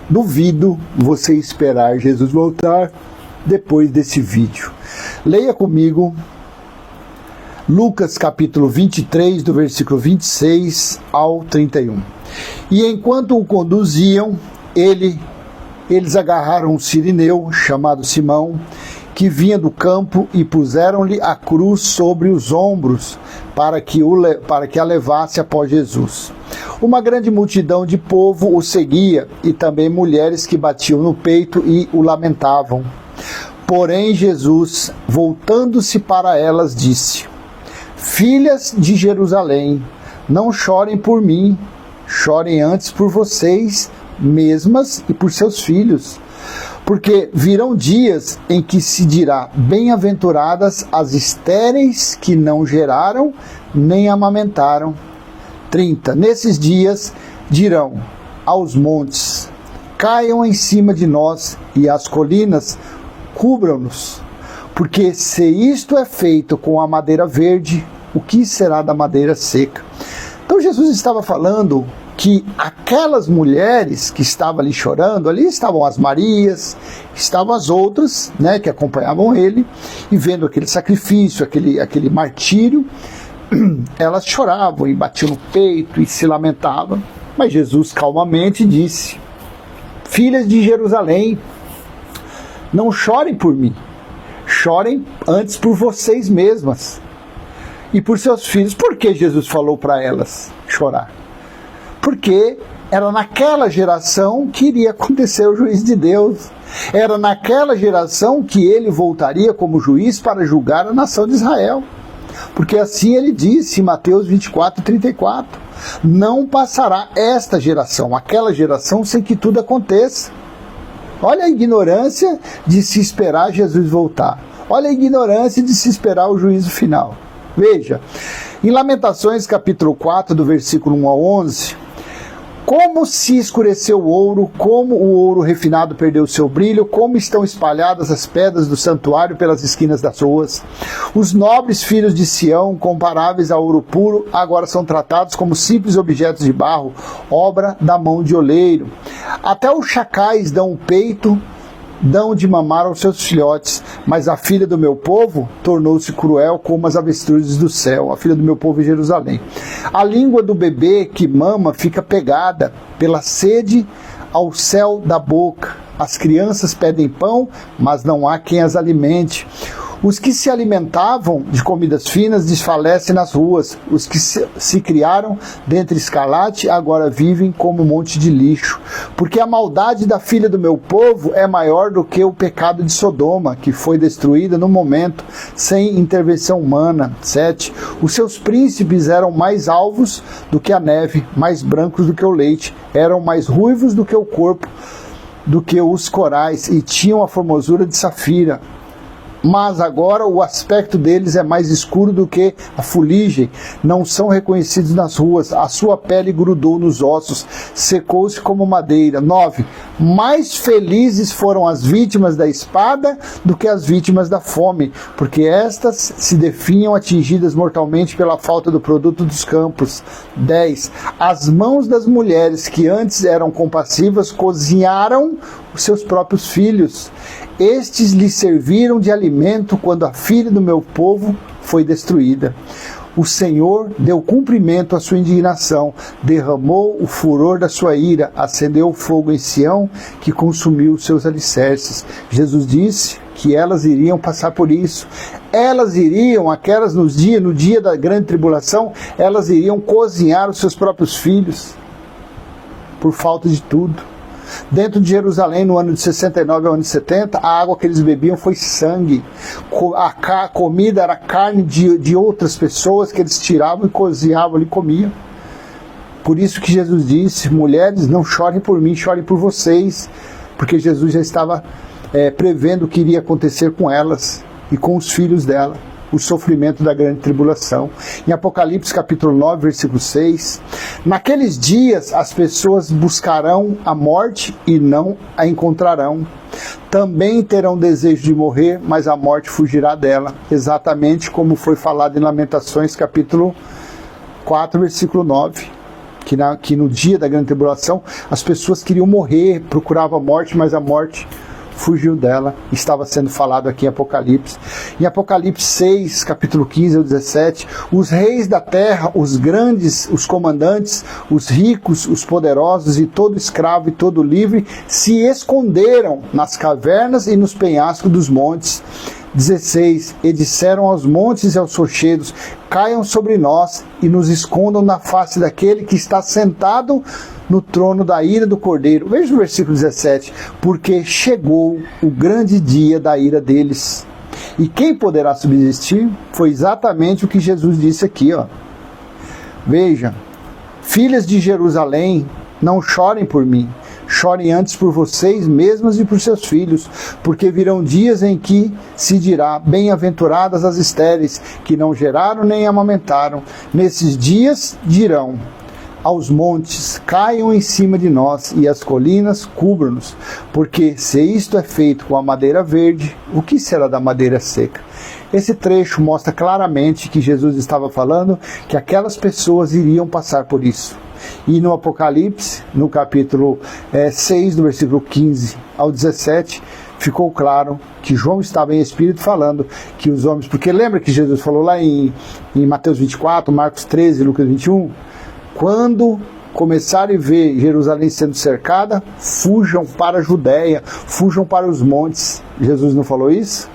duvido você esperar Jesus voltar depois desse vídeo. Leia comigo Lucas capítulo 23, do versículo 26 ao 31. E enquanto o conduziam, eles agarraram um sirineu, chamado Simão, que vinha do campo, e puseram-lhe a cruz sobre os ombros, para que a levasse após Jesus. Uma grande multidão de povo o seguia, e também mulheres que batiam no peito e o lamentavam. Porém Jesus, voltando-se para elas, disse: Filhas de Jerusalém, não chorem por mim, chorem antes por vocês mesmas e por seus filhos. Porque virão dias em que se dirá: bem-aventuradas as estéreis que não geraram nem amamentaram. 30. Nesses dias dirão aos montes: caiam em cima de nós, e às colinas cubram-nos. Porque se isto é feito com a madeira verde, o que será da madeira seca? Então Jesus estava falando que aquelas mulheres que estavam ali chorando, ali estavam as Marias, estavam as outras, né, que acompanhavam ele, e vendo aquele sacrifício, aquele martírio, elas choravam e batiam no peito e se lamentavam. Mas Jesus calmamente disse: filhas de Jerusalém, não chorem por mim, chorem antes por vocês mesmas e por seus filhos. Por que Jesus falou para elas chorar? Porque era naquela geração que iria acontecer o juízo de Deus. Era naquela geração que ele voltaria como juiz para julgar a nação de Israel. Porque assim ele disse em Mateus 24, 34. Não passará esta geração, aquela geração, sem que tudo aconteça. Olha a ignorância de se esperar Jesus voltar. Olha a ignorância de se esperar o juízo final. Veja, em Lamentações capítulo 4, do versículo 1 ao 11... como se escureceu o ouro, como o ouro refinado perdeu seu brilho, como estão espalhadas as pedras do santuário pelas esquinas das ruas. Os nobres filhos de Sião, comparáveis a ouro puro, agora são tratados como simples objetos de barro, obra da mão de oleiro. Até os chacais dão o peito, dão de mamar aos seus filhotes, mas a filha do meu povo tornou-se cruel como as avestruzes do céu, a filha do meu povo em Jerusalém. A língua do bebê que mama fica pegada pela sede ao céu da boca. As crianças pedem pão, mas não há quem as alimente. Os que se alimentavam de comidas finas desfalecem nas ruas. Os que se criaram dentre escarlate agora vivem como um monte de lixo. Porque a maldade da filha do meu povo é maior do que o pecado de Sodoma, que foi destruída no momento, sem intervenção humana. 7. Os seus príncipes eram mais alvos do que a neve, mais brancos do que o leite, eram mais ruivos do que o corpo, do que os corais, e tinham a formosura de safira. Mas agora o aspecto deles é mais escuro do que a fuligem, não são reconhecidos nas ruas, a sua pele grudou nos ossos, secou-se como madeira. 9. Mais felizes foram as vítimas da espada do que as vítimas da fome, porque estas se definham atingidas mortalmente pela falta do produto dos campos. 10. As mãos das mulheres que antes eram compassivas cozinharam os seus próprios filhos. Estes lhe serviram de alimento quando a filha do meu povo foi destruída. O Senhor deu cumprimento à sua indignação, derramou o furor da sua ira, acendeu o fogo em Sião, que consumiu os seus alicerces. Jesus disse que elas iriam passar por isso. Elas iriam, aquelas no dia da grande tribulação, elas iriam cozinhar os seus próprios filhos, por falta de tudo. Dentro de Jerusalém, no ano de 69 ao ano de 70, a água que eles bebiam foi sangue. A comida era carne de outras pessoas que eles tiravam e cozinhavam e comiam. Por isso que Jesus disse: mulheres, não chorem por mim, chorem por vocês. Porque Jesus já estava prevendo o que iria acontecer com elas e com os filhos dela. O sofrimento da grande tribulação. Em Apocalipse capítulo 9, versículo 6, naqueles dias as pessoas buscarão a morte e não a encontrarão. Também terão desejo de morrer, mas a morte fugirá dela. Exatamente como foi falado em Lamentações capítulo 4, versículo 9. que no dia da grande tribulação as pessoas queriam morrer, procuravam a morte, mas a morte fugiu dela. Estava sendo falado aqui em Apocalipse. Em Apocalipse 6, capítulo 15 ao 17, os reis da terra, os grandes, os comandantes, os ricos, os poderosos e todo escravo e todo livre se esconderam nas cavernas e nos penhascos dos montes. 16, e disseram aos montes e aos rochedos, caiam sobre nós e nos escondam na face daquele que está sentado no trono da ira do Cordeiro. Veja o versículo 17, porque chegou o grande dia da ira deles. E quem poderá subsistir? Foi exatamente o que Jesus disse aqui, ó. Veja, filhas de Jerusalém, não chorem por mim, chorem antes por vocês mesmas e por seus filhos, porque virão dias em que se dirá, bem-aventuradas as estéreis, que não geraram nem amamentaram. Nesses dias dirão aos montes, caiam em cima de nós, e as colinas cubram-nos, porque se isto é feito com a madeira verde, o que será da madeira seca? Esse trecho mostra claramente que Jesus estava falando que aquelas pessoas iriam passar por isso. E no Apocalipse, no capítulo 6, do versículo 15 ao 17, ficou claro que João estava em espírito falando que os homens... Porque lembra que Jesus falou lá em Mateus 24, Marcos 13, Lucas 21? Quando começarem a ver Jerusalém sendo cercada, fujam para a Judéia, fujam para os montes. Jesus não falou isso?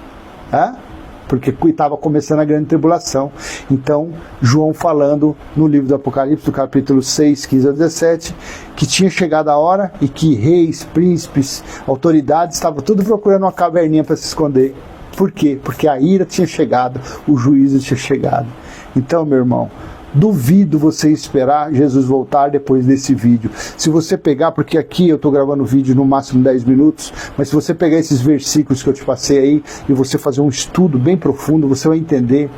Porque estava começando a grande tribulação. Então, João falando no livro do Apocalipse, do capítulo 6, 15 a 17, que tinha chegado a hora e que reis, príncipes, autoridades, estavam tudo procurando uma caverninha para se esconder. Por quê? Porque a ira tinha chegado, o juízo tinha chegado. Então, meu irmão, duvido você esperar Jesus voltar depois desse vídeo. Se você pegar, porque aqui eu estou gravando o vídeo no máximo 10 minutos, mas se você pegar esses versículos que eu te passei aí e você fazer um estudo bem profundo, você vai entender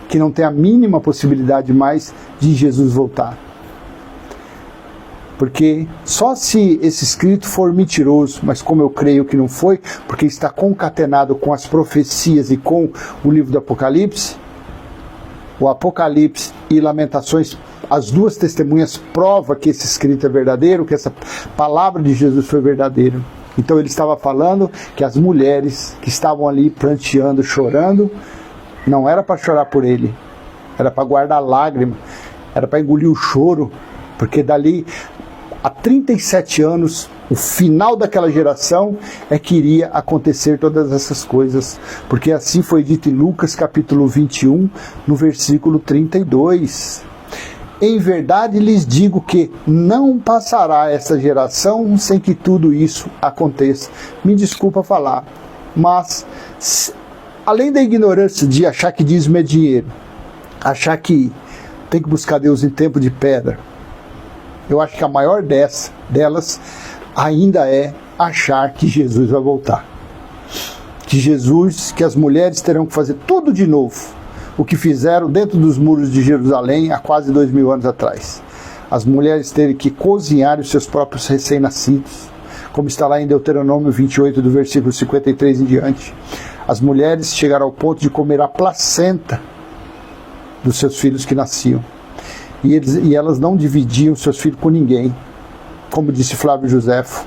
que não tem a mínima possibilidade mais de Jesus voltar. Porque só se esse escrito for mentiroso, mas como eu creio que não foi, porque está concatenado com as profecias e com o livro do Apocalipse, o Apocalipse e Lamentações, as duas testemunhas provam que esse escrito é verdadeiro, que essa palavra de Jesus foi verdadeira. Então ele estava falando que as mulheres que estavam ali pranteando, chorando, não era para chorar por ele, era para guardar lágrima, era para engolir o choro, porque dali a 37 anos, o final daquela geração é que iria acontecer todas essas coisas, porque assim foi dito em Lucas capítulo 21, no versículo 32. Em verdade lhes digo que não passará essa geração sem que tudo isso aconteça. Me desculpa falar, mas além da ignorância de achar que dízimo é dinheiro, achar que tem que buscar Deus em tempo de pedra, eu acho que a maior delas ainda é achar que Jesus vai voltar. Que as mulheres terão que fazer tudo de novo, o que fizeram dentro dos muros de Jerusalém há quase 2000 anos atrás. As mulheres terem que cozinhar os seus próprios recém-nascidos, como está lá em Deuteronômio 28, do versículo 53 em diante. As mulheres chegaram ao ponto de comer a placenta dos seus filhos que nasciam. E elas não dividiam seus filhos com ninguém. Como disse Flávio Joséfo,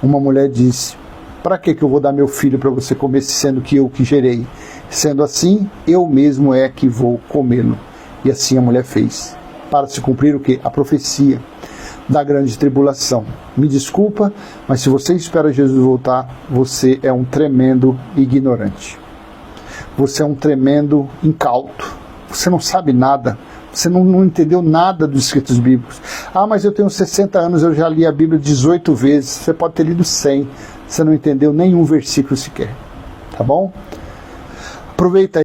uma mulher disse, para que eu vou dar meu filho para você comer, sendo que eu que gerei? Sendo assim, eu mesmo é que vou comê-lo. E assim a mulher fez, para se cumprir o quê? A profecia da grande tribulação. Me desculpa, mas se você espera Jesus voltar, você é um tremendo ignorante. Você é um tremendo incauto. Você não sabe nada. Você não entendeu nada dos escritos bíblicos. Ah, mas eu tenho 60 anos, eu já li a Bíblia 18 vezes. Você pode ter lido 100. Você não entendeu nenhum versículo sequer. Tá bom? Aproveita aí.